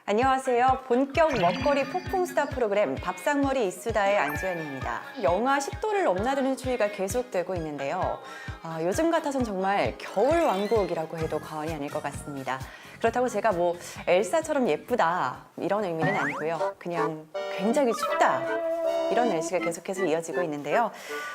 안녕하세요. 본격 먹거리 폭풍수다 프로그램 밥상머리 이수다의 안주현입니다. 영하 10도를 넘나드는 추위가 계속되고 있는데요. 요즘 같아선 정말 겨울 왕국이라고 해도 과언이 아닐 것 같습니다. 그렇다고 제가 뭐 엘사처럼 예쁘다 이런 의미는 아니고요. 그냥 굉장히 춥다 이런 날씨가 계속해서 이어지고 있는데요.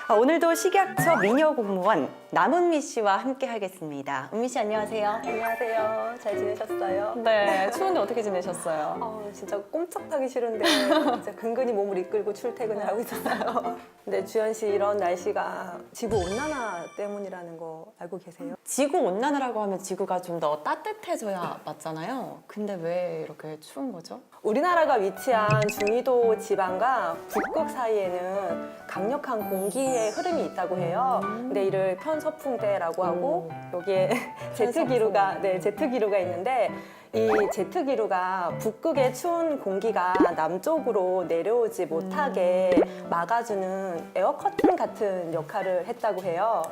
오늘도 식약처 미녀 공무원 남은미 씨와 함께 하겠습니다. 은미 씨 안녕하세요. 안녕하세요. 잘 지내셨어요? 네, 추운데 어떻게 지내셨어요? 진짜 꼼짝하기 싫은데 진짜 근근히 몸을 이끌고 출퇴근을 하고 있었어요. 근데 주현 씨 이런 날씨가 지구 온난화 때문이라는 거 알고 계세요? 지구 온난화라고 하면 지구가 좀 더 따뜻해져야 맞잖아요. 근데 왜 이렇게 추운 거죠? 우리나라가 위치한 중위도 지방과 북극 사이에는 강력한 공기의 흐름이 있다고 해요. 근데 이를 편서풍대라고 하고 여기에 제트기류가 있는데 이 제트기류가 북극의 추운 공기가 남쪽으로 내려오지 못하게 막아주는 에어커튼 같은 역할을 했다고 해요.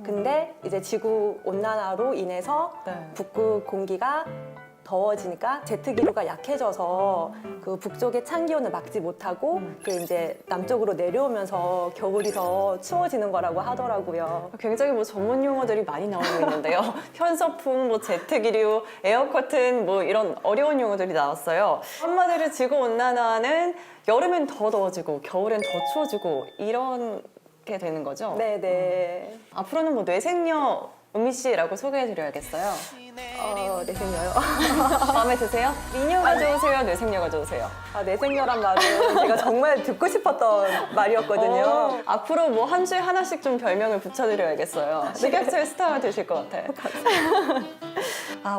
근데 이제 지구 온난화로 인해서 북극 공기가 더워지니까 제트기류가 약해져서 그 북쪽의 찬 기온을 막지 못하고 그게 이제 남쪽으로 내려오면서 겨울이 더 추워지는 거라고 하더라고요. 굉장히 뭐 전문 용어들이 많이 나오고 있는데요. 편서풍, 뭐 제트기류, 에어커튼 뭐 이런 어려운 용어들이 나왔어요. 한마디로 지구 온난화는 여름엔 더 더워지고 겨울엔 더 추워지고 이렇게 되는 거죠? 네네. 앞으로는 뭐 뇌생녀 은미 씨라고 소개해드려야겠어요. 뇌생녀요? 마음에 드세요? 미녀가 좋으세요? 뇌생녀가 좋으세요? 뇌생녀란 말은 제가 정말 듣고 싶었던 말이었거든요. 앞으로 뭐 한 주에 하나씩 좀 별명을 붙여드려야겠어요. 식약처의 스타가 되실 것 같아.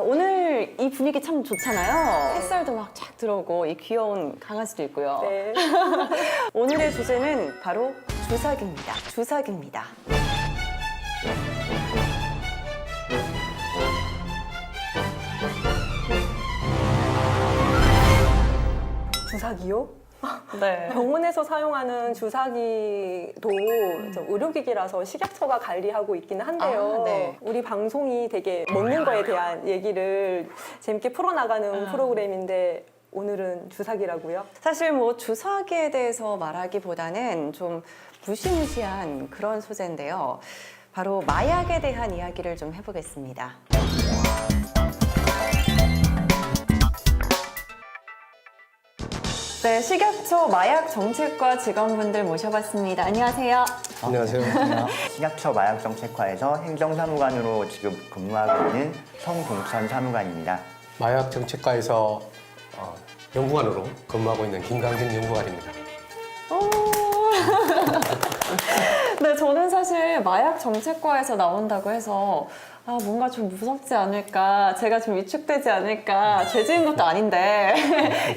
오늘 이 분위기 참 좋잖아요. 햇살도 막 쫙 들어오고 이 귀여운 강아지도 있고요. 네. 오늘의 주제는 바로 주사기입니다. 주사기입니다. 주사기요? 네. 병원에서 사용하는 주사기도 의료기기라서 식약처가 관리하고 있기는 한데요. 네. 우리 방송이 되게 먹는 거에 대한 얘기를 재밌게 풀어나가는 프로그램인데 오늘은 주사기라고요? 사실 뭐 주사기에 대해서 말하기보다는 좀 무시무시한 그런 소재인데요. 바로 마약에 대한 이야기를 좀 해보겠습니다. 네, 식약처 마약정책과 직원분들 모셔봤습니다. 안녕하세요. 안녕하세요. 식약처 마약정책과에서 행정사무관으로 지금 근무하고 있는 성동천 사무관입니다. 마약정책과에서 연구관으로 근무하고 있는 김강진 연구관입니다. 네, 저는 사실 마약정책과에서 나온다고 해서 뭔가 좀 무섭지 않을까, 제가 좀 위축되지 않을까, 죄 지은 것도 아닌데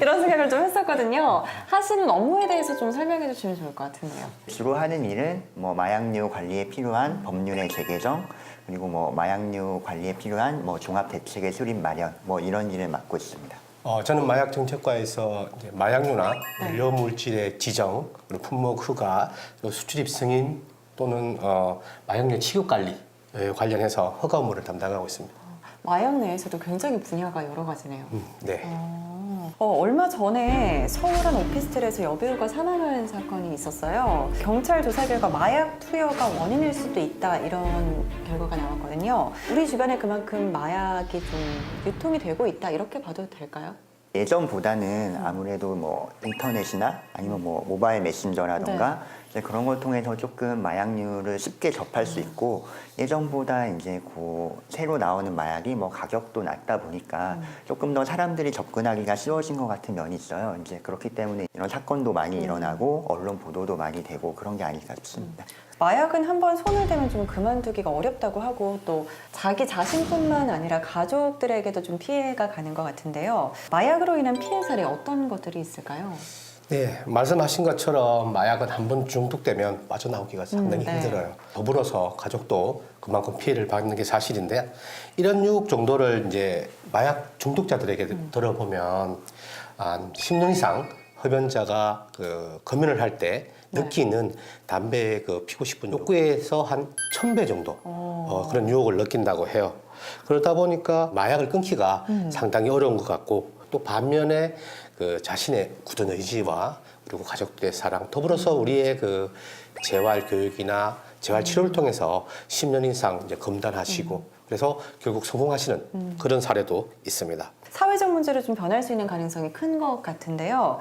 이런 생각을 좀 했었거든요. 하시는 업무에 대해서 좀 설명해 주시면 좋을 것 같은데요. 주로 하는 일은 뭐 마약류 관리에 필요한 법률의 재개정, 그리고 뭐 마약류 관리에 필요한 뭐 종합대책의 수립 마련, 뭐 이런 일을 맡고 있습니다. 저는 마약정책과에서 이제 마약류나 연료물질의 지정, 그리고 품목 허가, 그리고 수출입 승인 또는 마약류 취급관리 관련해서 허가 업무를 담당하고 있습니다. 마약 내에서도 굉장히 분야가 여러 가지네요. 네. 얼마 전에 서울 한 오피스텔에서 여배우가 사망한 사건이 있었어요. 경찰 조사 결과 마약 투여가 원인일 수도 있다 이런 결과가 나왔거든요. 우리 주변에 그만큼 마약이 좀 유통이 되고 있다 이렇게 봐도 될까요? 예전보다는 아무래도 뭐 인터넷이나 아니면 뭐 모바일 메신저라던가 이제 그런 걸 통해서 조금 마약류를 쉽게 접할 수 있고, 예전보다 이제 새로 나오는 마약이 뭐 가격도 낮다 보니까 조금 더 사람들이 접근하기가 쉬워진 것 같은 면이 있어요. 이제 그렇기 때문에 이런 사건도 많이 일어나고 언론 보도도 많이 되고 그런 게 아닐까 싶습니다. 마약은 한번 손을 대면 좀 그만두기가 어렵다고 하고 또 자기 자신뿐만 아니라 가족들에게도 좀 피해가 가는 것 같은데요. 마약으로 인한 피해 사례 어떤 것들이 있을까요? 네, 말씀하신 것처럼 마약은 한번 중독되면 빠져나오기가 상당히 힘들어요. 더불어서 가족도 그만큼 피해를 받는 게 사실인데, 이런 유혹 정도를 이제 마약 중독자들에게 들어보면 한 10년 이상 흡연자가 금연을 할 때 느끼는 담배 피고 싶은 욕구에서 한 1000배 정도 그런 유혹을 느낀다고 해요. 그러다 보니까 마약을 끊기가 상당히 어려운 것 같고, 또 반면에 그 자신의 굳은 의지와 그리고 가족들의 사랑, 더불어서 우리의 그 재활 교육이나 재활 치료를 통해서 10년 이상 이제 검단하시고 그래서 결국 성공하시는 그런 사례도 있습니다. 사회적 문제로 좀 변할 수 있는 가능성이 큰 것 같은데요.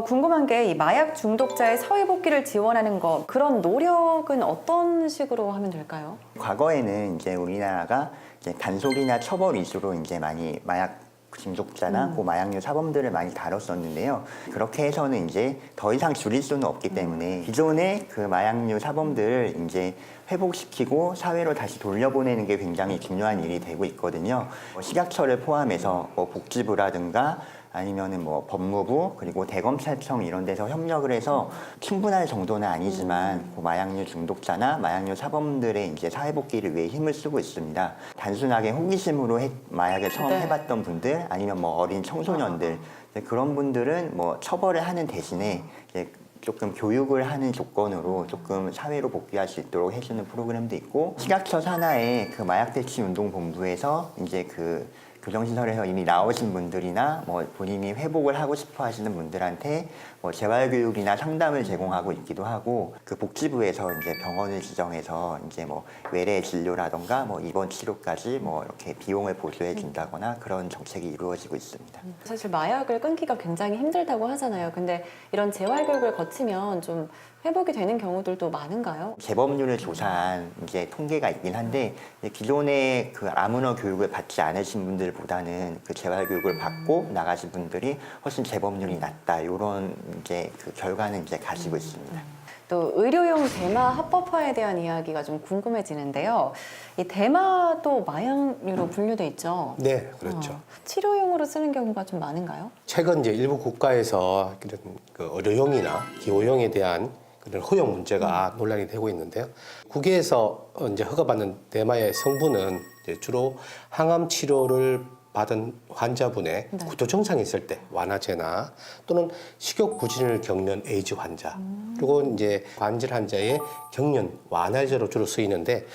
궁금한 게 이 마약 중독자의 사회 복귀를 지원하는 것, 그런 노력은 어떤 식으로 하면 될까요? 과거에는 이제 우리나라가 이제 단속이나 처벌 위주로 이제 많이 마약 중독자나 고마약류 사범들을 많이 다뤘었는데요. 그렇게 해서는 이제 더 이상 줄일 수는 없기 때문에 기존의 그 마약류 사범들을 이제 회복시키고 사회로 다시 돌려보내는 게 굉장히 중요한 일이 되고 있거든요. 식약처를 포함해서 뭐 복지부라든가 아니면은 뭐 법무부 그리고 대검찰청 이런 데서 협력을 해서 충분할 정도는 아니지만 그 마약류 중독자나 마약류 사범들의 이제 사회복귀를 위해 힘을 쓰고 있습니다. 단순하게 호기심으로 마약을 처음 네. 해봤던 분들 아니면 뭐 어린 청소년들 그런 분들은 뭐 처벌을 하는 대신에 이제 조금 교육을 하는 조건으로 조금 사회로 복귀할 수 있도록 해주는 프로그램도 있고 식약처 산하의 그 마약대치운동본부에서 이제 그 교정시설에서 이미 나오신 분들이나 뭐 본인이 회복을 하고 싶어 하시는 분들한테 뭐 재활교육이나 상담을 제공하고 있기도 하고 그 복지부에서 이제 병원을 지정해서 이제 뭐 외래 진료라던가 뭐 입원 치료까지 뭐 이렇게 비용을 보조해 준다거나 그런 정책이 이루어지고 있습니다. 사실 마약을 끊기가 굉장히 힘들다고 하잖아요. 근데 이런 재활교육을 거치면 좀 회복이 되는 경우들도 많은가요? 재범률을 조사한 이제 통계가 있긴 한데 기존에 그 아문어 교육을 받지 않으신 분들보다는 그 재활 교육을 받고 나가신 분들이 훨씬 재범률이 낮다 이런 이제 그 결과는 이제 가지고 있습니다. 또 의료용 대마 합법화에 대한 이야기가 좀 궁금해지는데요. 이 대마도 마약류로 분류돼 있죠. 네, 그렇죠. 치료용으로 쓰는 경우가 좀 많은가요? 최근 이제 일부 국가에서 그런 그 의료용이나 기호용에 대한 그런 허용 문제가 논란이 되고 있는데요. 국외에서 이제 허가받는 대마의 성분은 이제 주로 항암 치료를 받은 환자분의 네. 구토 증상이 있을 때 완화제나 또는 식욕 부진을 겪는 에이즈 환자 그리고 이제 관절 환자의 경련 완화제로 주로 쓰이는데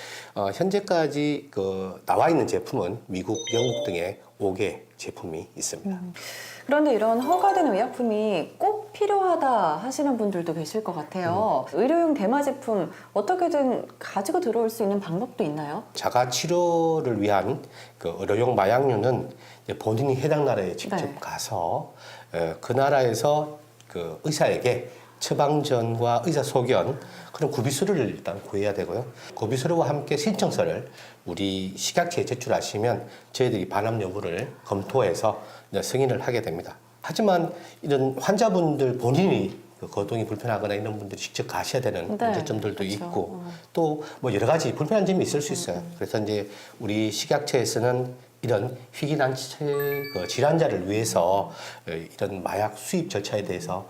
현재까지 그 나와 있는 제품은 미국, 영국 등의 5개 제품이 있습니다. 그런데 이런 허가된 의약품이 꼭 필요하다 하시는 분들도 계실 것 같아요. 의료용 대마 제품 어떻게든 가지고 들어올 수 있는 방법도 있나요? 자가 치료를 위한 그 의료용 마약류는 이제 본인이 해당 나라에 직접 네. 가서 그 나라에서 그 의사에게 처방전과 의사 소견 그런 구비서류를 일단 구해야 되고요. 구비서류와 함께 신청서를 우리 식약처에 제출하시면 저희들이 반환 여부를 검토해서 이제 승인을 하게 됩니다. 하지만 이런 환자분들 본인이 그 거동이 불편하거나 이런 분들이 직접 가셔야 되는 네, 문제점들도 그렇죠. 있고 또 뭐 여러 가지 불편한 점이 있을 수 있어요. 그래서 이제 우리 식약처에서는 이런 희귀단체 그 질환자를 위해서 이런 마약 수입 절차에 대해서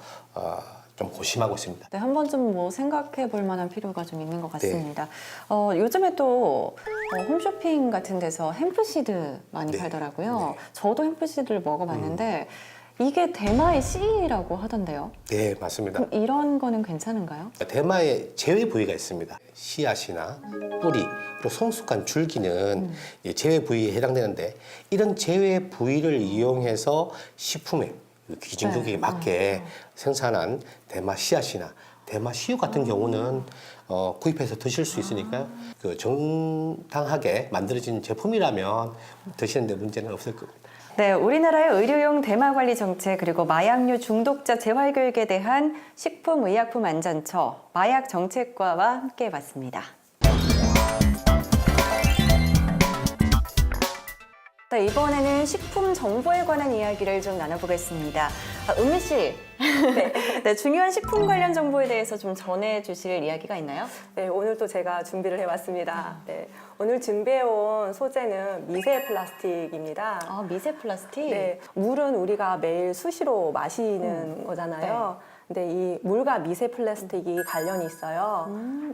좀 고심하고 있습니다. 네, 한 번쯤 뭐 생각해 볼 만한 필요가 좀 있는 것 같습니다. 요즘에 또 홈쇼핑 같은 데서 햄프시드 많이 네. 팔더라고요. 네. 저도 햄프시드를 먹어봤는데 이게 대마의 씨라고 하던데요. 네, 맞습니다. 그럼 이런 거는 괜찮은가요? 대마에 제외 부위가 있습니다. 씨앗이나 뿌리, 그리고 성숙한 줄기는 이 제외 부위에 해당되는데 이런 제외 부위를 이용해서 식품에 기준 네. 규격에 맞게 생산한 대마 씨앗이나 대마 씨유 같은 경우는 구입해서 드실 수 있으니까요. 그 정당하게 만들어진 제품이라면 드시는데 문제는 없을 겁니다. 네, 우리나라의 의료용 대마 관리 정책 그리고 마약류 중독자 재활 교육에 대한 식품의약품안전처 마약정책과와 함께 봤습니다. 네, 이번에는 식품 정보에 관한 이야기를 좀 나눠보겠습니다. 은미 씨, 네, 중요한 식품 관련 정보에 대해서 좀 전해주실 이야기가 있나요? 네, 오늘 또 제가 준비를 해왔습니다. 네, 오늘 준비해온 소재는 미세 플라스틱입니다. 아, 미세 플라스틱? 네, 물은 우리가 매일 수시로 마시는 거잖아요. 근데 이 물과 미세 플라스틱이 관련이 있어요.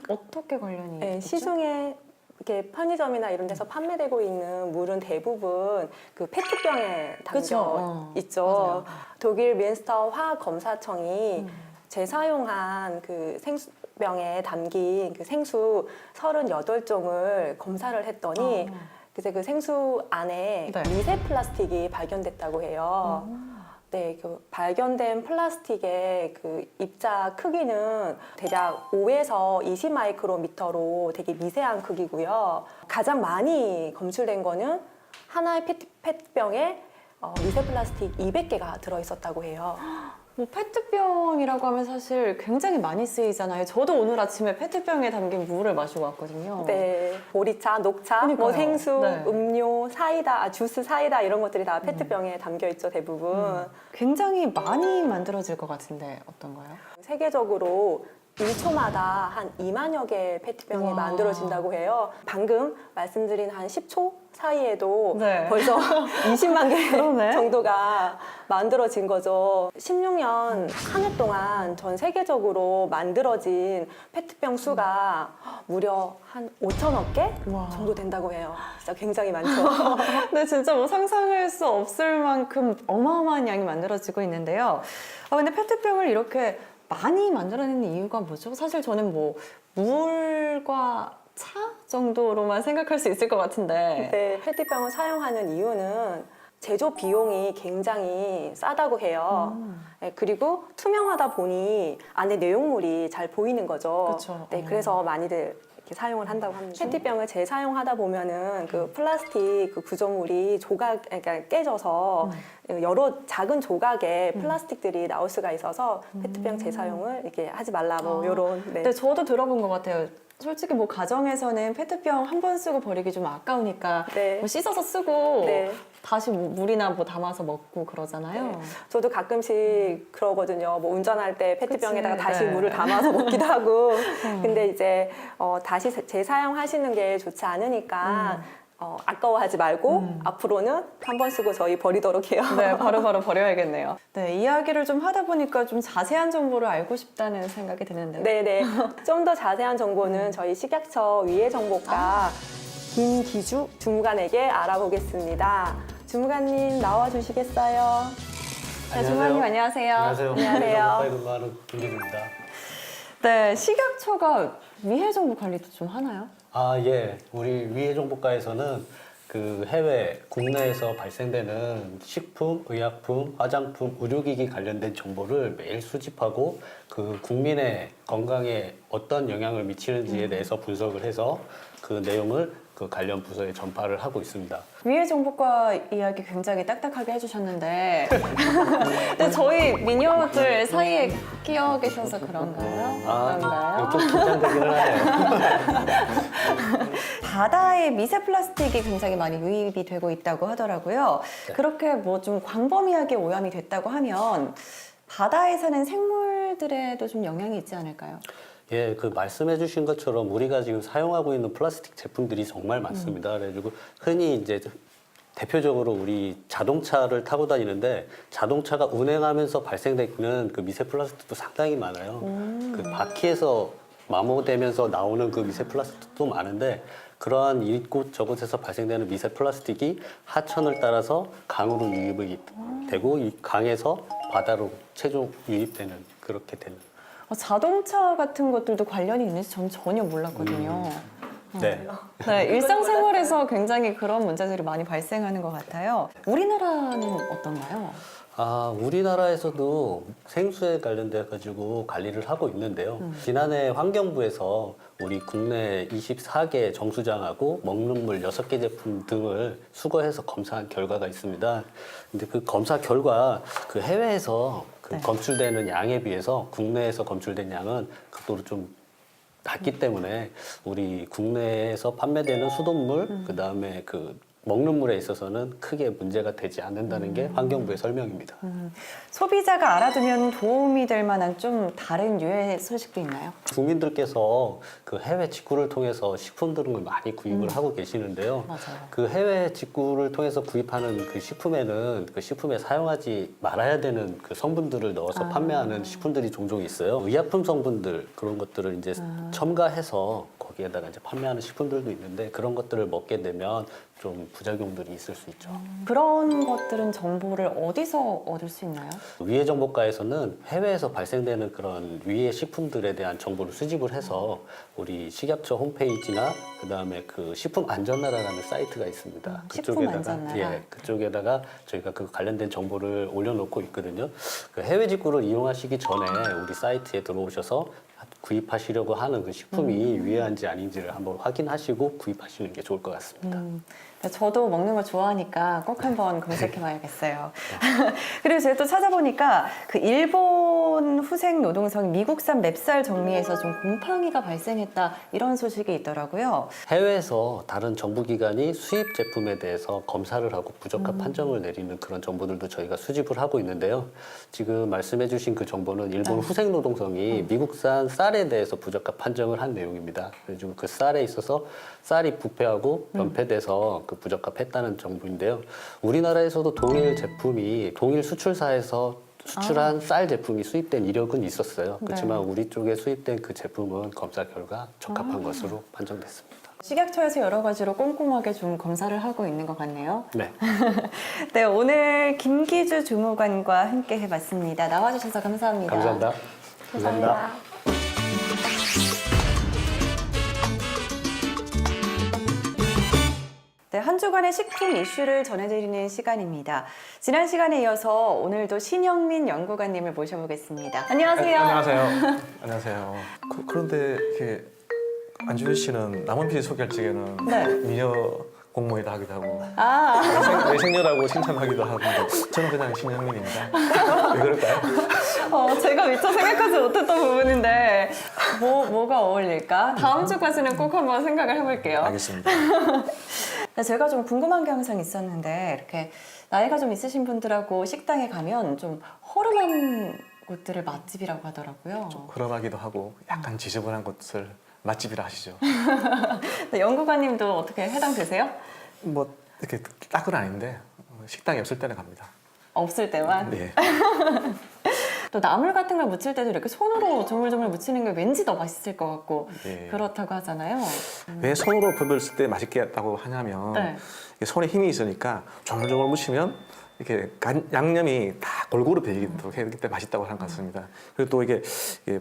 어떻게 관련이 네, 있죠? 시중에 이렇게 편의점이나 이런 데서 판매되고 있는 물은 대부분 그 페트병에 담겨 그쵸. 있죠. 맞아요. 독일 윈스터 화학검사청이 재사용한 그 생수병에 담긴 그 생수 38종을 검사를 했더니 그래서 그 생수 안에 네. 미세 플라스틱이 발견됐다고 해요. 네, 그 발견된 플라스틱의 그 입자 크기는 대략 5에서 20 마이크로미터로 되게 미세한 크기고요. 가장 많이 검출된 거는 하나의 페트병에 미세 플라스틱 200개가 들어있었다고 해요. 뭐 페트병이라고 하면 사실 굉장히 많이 쓰이잖아요. 저도 오늘 아침에 페트병에 담긴 물을 마시고 왔거든요. 네, 보리차, 녹차, 그러니까요. 뭐 생수, 네. 음료, 사이다, 주스, 사이다 이런 것들이 다 페트병에 담겨 있죠, 대부분. 굉장히 많이 만들어질 것 같은데 어떤가요? 세계적으로 1초마다 한 2만여 개의 페트병이 와. 만들어진다고 해요. 방금 말씀드린 한 10초 사이에도 네. 벌써 20만 개 그러네. 정도가 만들어진 거죠. 16년 한 해 동안 전 세계적으로 만들어진 페트병 수가 무려 한 5천억 개 와. 정도 된다고 해요. 진짜 굉장히 많죠. 네, 진짜 뭐 상상할 수 없을 만큼 어마어마한 양이 만들어지고 있는데요. 근데 페트병을 이렇게 많이 만들어내는 이유가 뭐죠? 사실 저는 뭐 물과 차 정도로만 생각할 수 있을 것 같은데. 네, 페트병을 사용하는 이유는 제조 비용이 굉장히 싸다고 해요. 네, 그리고 투명하다 보니 안에 내용물이 잘 보이는 거죠. 그쵸. 네, 그래서 많이들 이렇게 사용을 한다고 합니다. 페트병을 재사용하다 보면은 그 플라스틱 그 구조물이 그러니까 깨져서 여러 작은 조각의 플라스틱들이 나올 수가 있어서 페트병 재사용을 이렇게 하지 말라 뭐 이런. 네. 네, 저도 들어본 것 같아요. 솔직히 뭐 가정에서는 페트병 한 번 쓰고 버리기 좀 아까우니까 네. 뭐 씻어서 쓰고 네. 다시 뭐 물이나 뭐 담아서 먹고 그러잖아요. 저도 가끔씩 그러거든요. 뭐 운전할 때 페트병에다가 그치, 다시 네. 물을 담아서 먹기도 하고. 근데 이제 다시 재사용하시는 게 좋지 않으니까 아까워하지 말고 앞으로는 한 번 쓰고 저희 버리도록 해요. 네, 바로바로 버려야겠네요. 네, 이야기를 좀 하다 보니까 좀 자세한 정보를 알고 싶다는 생각이 드는데요. 네네. 좀 더 자세한 정보는 저희 식약처 위해정보과 김기주 주무관에게 알아보겠습니다. 주무관님 나와 주시겠어요? 네, 주무관님 안녕하세요. 안녕하세요. 안녕하세요. 근무하는 김기주입니다. 네, 식약처가 위해 정보 관리도 좀 하나요? 아, 예. 우리 위해정보과에서는 그 해외, 국내에서 발생되는 식품, 의약품, 화장품, 의료기기 관련된 정보를 매일 수집하고 그 국민의 건강에 어떤 영향을 미치는지에 대해서 분석을 해서 그 내용을 그 관련 부서에 전파를 하고 있습니다. 위해 정보과 이야기 굉장히 딱딱하게 해주셨는데 근데 저희 미녀들 사이에 끼어 계셔서 그런가요? 어떤가요? 좀 긴장되기는 하네요. 바다에 미세 플라스틱이 굉장히 많이 유입이 되고 있다고 하더라고요. 네. 그렇게 뭐 좀 광범위하게 오염이 됐다고 하면 바다에 사는 생물들에도 좀 영향이 있지 않을까요? 예, 그 말씀해 주신 것처럼 우리가 지금 사용하고 있는 플라스틱 제품들이 정말 많습니다. 그래가지고 흔히 이제 대표적으로 우리 자동차를 타고 다니는데 자동차가 운행하면서 발생되는 그 미세 플라스틱도 상당히 많아요. 그 바퀴에서 마모되면서 나오는 그 미세 플라스틱도 많은데 그러한 이곳저곳에서 발생되는 미세 플라스틱이 하천을 따라서 강으로 유입이 되고 이 강에서 바다로 최종 유입되는 그렇게 되는. 자동차 같은 것들도 관련이 있는지 저는 전혀 몰랐거든요. 네. 네, 일상생활에서 굉장히 그런 문제들이 많이 발생하는 것 같아요. 우리나라는 어떤가요? 아, 우리나라에서도 생수에 관련돼 가지고 관리를 하고 있는데요. 지난해 환경부에서 우리 국내 24개 정수장하고 먹는 물 6개 제품 등을 수거해서 검사한 결과가 있습니다. 근데 그 검사 결과 그 해외에서 그 네. 검출되는 양에 비해서 국내에서 검출된 양은 극도로 좀 낮기 때문에 우리 국내에서 판매되는 수돗물, 그다음에 그 먹는 물에 있어서는 크게 문제가 되지 않는다는 게 환경부의 설명입니다. 소비자가 알아두면 도움이 될 만한 좀 다른 유해 소식도 있나요? 국민들께서 그 해외 직구를 통해서 식품 등을 많이 구입을 하고 계시는데요. 맞아요. 그 해외 직구를 통해서 구입하는 그 식품에는 그 식품에 사용하지 말아야 되는 그 성분들을 넣어서 판매하는 식품들이 종종 있어요. 의약품 성분들 그런 것들을 이제 첨가해서 거기에다가 이제 판매하는 식품들도 있는데 그런 것들을 먹게 되면 좀 부작용들이 있을 수 있죠. 그런 것들은 정보를 어디서 얻을 수 있나요? 위해정보과에서는 해외에서 발생되는 그런 위해 식품들에 대한 정보를 수집을 해서 우리 식약처 홈페이지나 그다음에 그 식품안전나라라는 사이트가 있습니다. 식품안전나라. 예, 그쪽에다가 저희가 그 관련된 정보를 올려놓고 있거든요. 그 해외 직구를 이용하시기 전에 우리 사이트에 들어오셔서 구입하시려고 하는 그 식품이 위해한지 아닌지를 한번 확인하시고 구입하시는 게 좋을 것 같습니다. 저도 먹는 걸 좋아하니까 꼭 한번 검색해봐야겠어요. 그리고 제가 또 찾아보니까 그 일본 후생 노동성 미국산 맵쌀 정리에서 좀 곰팡이가 발생했다 이런 소식이 있더라고요. 해외에서 다른 정부기관이 수입 제품에 대해서 검사를 하고 부적합 판정을 내리는 그런 정보들도 저희가 수집을 하고 있는데요. 지금 말씀해주신 그 정보는 일본 후생 노동성이 미국산 쌀에 대해서 부적합 판정을 한 내용입니다. 그래가지고 그 쌀에 있어서 쌀이 부패하고 변폐돼서 그 부적합했다는 정보인데요. 우리나라에서도 동일 제품이 동일 수출사에서 수출한 쌀 제품이 수입된 이력은 있었어요. 그렇지만 우리 쪽에 수입된 그 제품은 검사 결과 적합한 것으로 판정됐습니다. 식약처에서 여러 가지로 꼼꼼하게 좀 검사를 하고 있는 것 같네요. 네. 네, 오늘 김기주 주무관과 함께 해봤습니다. 나와주셔서 감사합니다. 감사합니다. 감사합니다. 네, 한 주간의 식품 이슈를 전해드리는 시간입니다. 지난 시간에 이어서 오늘도 신영민 연구관님을 모셔보겠습니다. 안녕하세요. 안녕하세요. 안녕하세요. 그런데 이렇게 안주현 씨는 남은 PD 소개할 적에는 네. 미녀 공모에다 하기도 하고 아, 외생녀라고 칭찬하기도 하고 저는 그냥 신영민입니다. 왜 그럴까요? 제가 미처 생각하지 못했던 부분인데 뭐가 어울릴까? 다음 주까지는 꼭 한번 생각을 해볼게요. 알겠습니다. 네, 제가 좀 궁금한 게 항상 있었는데 이렇게 나이가 좀 있으신 분들하고 식당에 가면 좀 허름한 곳들을 맛집이라고 하더라고요. 허름하기도 하고 약간 지저분한 곳을 맛집이라 하시죠. 네, 연구관님도 어떻게 해당되세요? 뭐 이렇게 딱은 아닌데 식당이 없을 때는 갑니다. 없을 때만? 네. 또 나물 같은 걸 무칠 때도 이렇게 손으로 조물조물 무치는 게 왠지 더 맛있을 것 같고 네. 그렇다고 하잖아요. 왜 손으로 벽을 쓸 때 맛있게 했다고 하냐면 네. 이게 손에 힘이 있으니까 조물조물 무치면 이렇게 양념이 다 골고루 배이도록 하기 때문에 맛있다고 하는 것 같습니다. 그리고 또 이게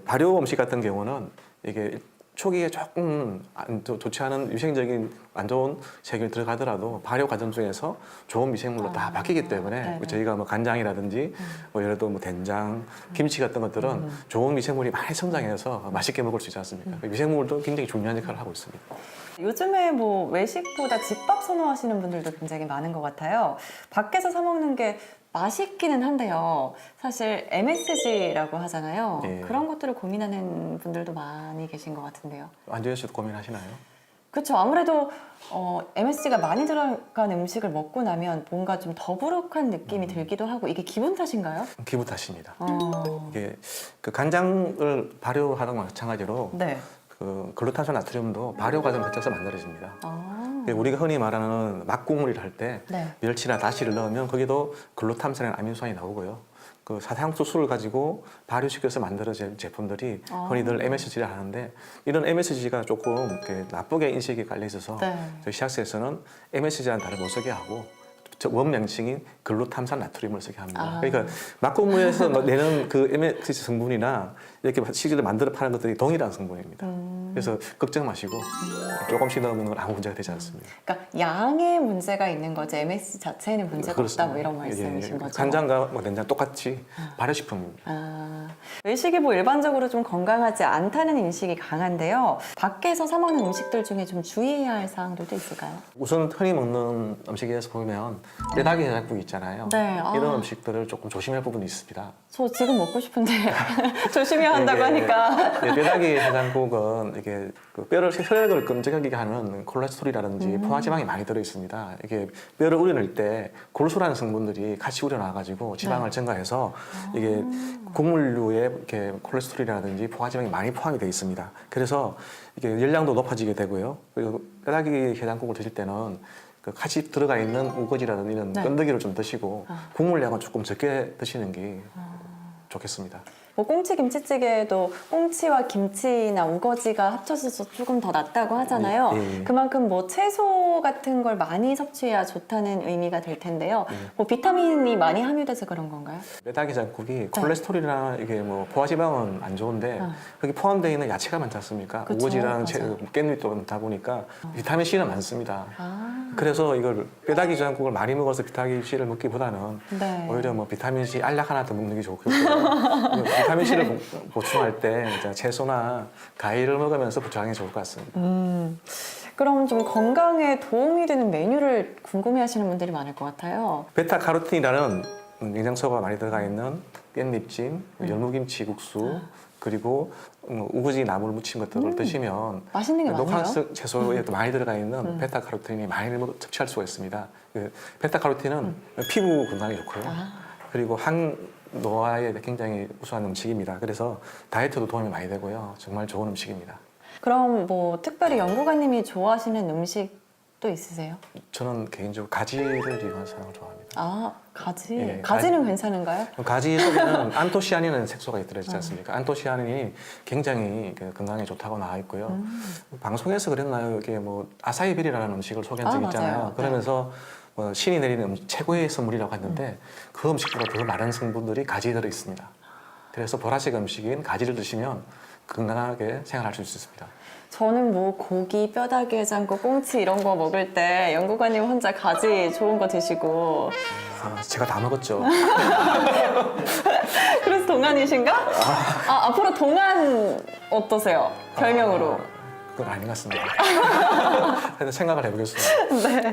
발효 음식 같은 경우는 이게 초기에 조금 좋지 않은 위생적인 안 좋은 세균이 들어가더라도 발효 과정 중에서 좋은 미생물로 다 바뀌기 때문에 네네. 저희가 뭐 간장이라든지 뭐 예를 들어 뭐 된장, 김치 같은 것들은 좋은 미생물이 많이 성장해서 맛있게 먹을 수 있지 않습니까? 미생물도 굉장히 중요한 역할을 하고 있습니다. 요즘에 뭐 외식보다 집밥 선호하시는 분들도 굉장히 많은 것 같아요. 밖에서 사 먹는 게 맛있기는 한데요. 사실 MSG라고 하잖아요. 네. 그런 것들을 고민하는 분들도 많이 계신 것 같은데요. 안재현 씨도 고민하시나요? 그렇죠. 아무래도 MSG가 많이 들어간 음식을 먹고 나면 뭔가 좀 더부룩한 느낌이 들기도 하고 이게 기분 탓인가요? 기분 탓입니다. 어, 이게 그 간장을 발효하는 것 마찬가지로 네. 그 글루탄산 나트륨도 발효 과정을 거쳐서 만들어집니다. 아, 우리가 흔히 말하는 막국물을 할 때 네. 멸치나 다시를 넣으면 거기도 글루탐산이라는 아미노산이 나오고요. 그 사탕수 수를 가지고 발효시켜서 만들어진 제품들이 흔히들 MSG라 하는데 이런 MSG가 조금 이렇게 나쁘게 인식이 깔려 있어서 네. 저희 시약처에서는 MSG라는 단어를 못 쓰게 하고 원명칭인 글루탐산 나트륨을 쓰게 합니다. 그러니까 막국물에서 내는 그 MSG 성분이나 이렇게 실제로 만들어 파는 것들이 동일한 성분입니다. 그래서 걱정 마시고 조금씩 넣으면 건 아무 문제가 되지 않습니다. 그러니까 양의 문제가 있는 거지 MSG 자체에는 문제가 없다 뭐 이런 말씀이신 거죠? 간장과 뭐 된장 똑같이 발효식품입니다. 아, 외식이 뭐 일반적으로 좀 건강하지 않다는 인식이 강한데요. 밖에서 사 먹는 음식들 중에 좀 주의해야 할 사항들도 있을까요? 우선 흔히 먹는 음식에서 보면 뼈다귀 해장국 있잖아요. 네, 이런 음식들을 조금 조심할 부분이 있습니다. 저 지금 먹고 싶은데 조심해야 한다고 하니까. 뼈다귀 해장국은 이게 그 뼈를 혈액을 끈적이게 하는 콜레스테롤이라든지 포화지방이 많이 들어 있습니다. 이게 뼈를 우려낼 때 골수라는 성분들이 같이 우려나가지고 지방을 증가해서 이게 곡물류에 이렇게 콜레스테롤이라든지 포화지방이 많이 포함이 되어 있습니다. 그래서 이게 열량도 높아지게 되고요. 그리고 뼈다귀 해장국을 드실 때는 그 같이 들어가 있는 우거지라든지 이런 네. 건더기를 좀 드시고 국물량은 조금 적게 드시는 게 좋겠습니다. 뭐 꽁치 김치찌개에도 꽁치와 김치나 우거지가 합쳐져서 조금 더 낫다고 하잖아요. 예. 그만큼 뭐 채소 같은 걸 많이 섭취해야 좋다는 의미가 될 텐데요. 뭐 비타민이 많이 함유돼서 그런 건가요? 메다기장국이 콜레스테롤이나 이게 뭐 포화지방은 안 좋은데 거기 포함되어 있는 야채가 많지 않습니까? 그쵸, 우거지랑 맞아요. 깻잎도 많다 보니까 비타민 C는 많습니다. 아, 그래서 이걸 뼈다귀장국을 많이 먹어서 비타민 C를 먹기보다는 네. 오히려 뭐 비타민 C 알약 하나 더 먹는 게 좋고요. 비타민 C를 보충할 때 이제 채소나 과일을 먹으면서 보충하는 게 좋을 것 같습니다. 그럼 좀 건강에 도움이 되는 메뉴를 궁금해하시는 분들이 많을 것 같아요. 베타카로틴이라는 영양소가 많이 들어가 있는 깻잎찜, 열무김치 국수, 그리고 우거지 나물 무침 것들을 드시면 맛있는 게 많네요. 녹황색 채소에 또 많이 들어가 있는 베타카로틴이 많이 섭취할 수가 있습니다. 그 베타카로틴은 피부 건강에 좋고요. 그리고 항노화에 굉장히 우수한 음식입니다. 그래서 다이어트도 도움이 많이 되고요. 정말 좋은 음식입니다. 그럼 뭐 특별히 연구관님이 좋아하시는 음식도 있으세요? 저는 개인적으로 가지를 이용한 사람을 좋아합니다. 아, 가지? 예, 가지는 괜찮은가요? 가지 속에는 안토시아닌이라는 색소가 들어있지 않습니까? 안토시아닌이 굉장히 건강에 좋다고 나와 있고요. 방송에서 그랬나요? 이게 뭐 아사이베리라는 음식을 소개한 적이 있잖아요. 맞아요. 그러면서 뭐 신이 내리는 최고의 선물이라고 했는데 그 음식보다 더 많은 성분들이 가지에 들어 있습니다. 그래서 보라색 음식인 가지를 드시면 건강하게 생활할 수 있습니다. 저는 뭐 고기, 뼈다귀 해장국, 꽁치 이런 거 먹을 때 연구관님 혼자 가지 좋은 거 드시고 제가 다 먹었죠. 그래서 동안이신가? 아, 앞으로 동안 어떠세요? 별명으로. 그건 아닌 것 같습니다. 그래서 생각을 해보겠습니다.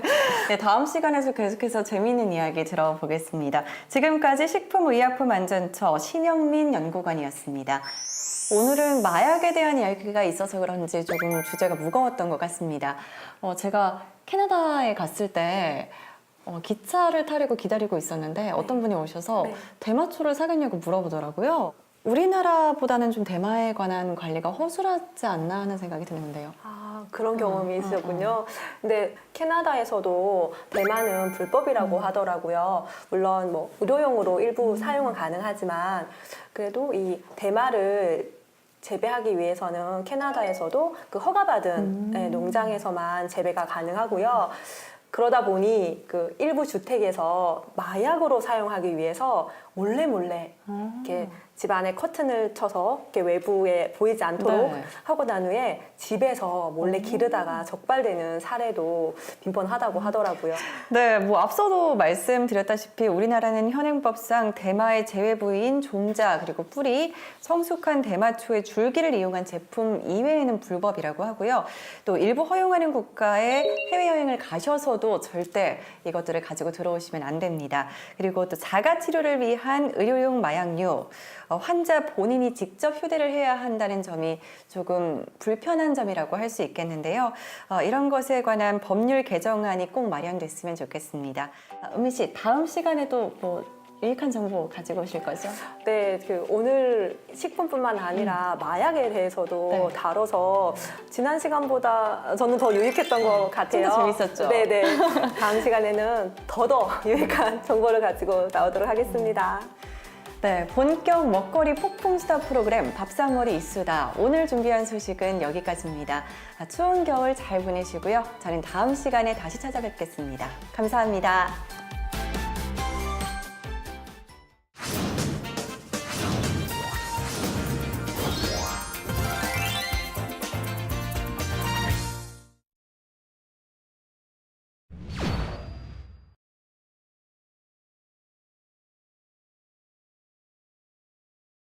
네, 다음 시간에서 계속해서 재미있는 이야기 들어보겠습니다. 지금까지 식품의약품안전처 신영민 연구관이었습니다. 오늘은 마약에 대한 이야기가 있어서 그런지 조금 주제가 무거웠던 것 같습니다. 제가 캐나다에 갔을 때 기차를 타려고 기다리고 있었는데 어떤 분이 오셔서 대마초를 사겠냐고 물어보더라고요. 우리나라보다는 좀 대마에 관한 관리가 허술하지 않나 하는 생각이 드는데요. 아, 그런 경험이 있으셨군요. 근데 캐나다에서도 대마는 불법이라고 하더라고요. 물론 뭐 의료용으로 일부 사용은 가능하지만 그래도 이 대마를 재배하기 위해서는 캐나다에서도 그 허가받은 농장에서만 재배가 가능하고요. 그러다 보니 그 일부 주택에서 마약으로 사용하기 위해서 몰래 이렇게 집 안에 커튼을 쳐서 이렇게 외부에 보이지 않도록 네. 하고 난 후에 집에서 몰래 기르다가 적발되는 사례도 빈번하다고 하더라고요. 네, 뭐 앞서도 말씀드렸다시피 우리나라는 현행법상 대마의 제외 부위인 종자 그리고 뿌리, 성숙한 대마초의 줄기를 이용한 제품 이외에는 불법이라고 하고요. 또 일부 허용하는 국가에 해외여행을 가셔서도 절대 이것들을 가지고 들어오시면 안 됩니다. 그리고 또 자가 치료를 위한 의료용 마약류, 환자 본인이 직접 휴대를 해야 한다는 점이 조금 불편한 점이라고 할 수 있겠는데요. 이런 것에 관한 법률 개정안이 꼭 마련됐으면 좋겠습니다. 은미 씨, 다음 시간에도 뭐 유익한 정보 가지고 오실 거죠? 네, 그 오늘 식품뿐만 아니라 마약에 대해서도 네. 다뤄서 지난 시간보다 저는 더 유익했던 것 같아요. 좀 더 재밌었죠? 네네. 다음 시간에는 더 유익한 정보를 가지고 나오도록 하겠습니다. 네, 본격 먹거리 폭풍 스타 프로그램 밥상머리 이수다. 오늘 준비한 소식은 여기까지입니다. 추운 겨울 잘 보내시고요. 저는 다음 시간에 다시 찾아뵙겠습니다. 감사합니다.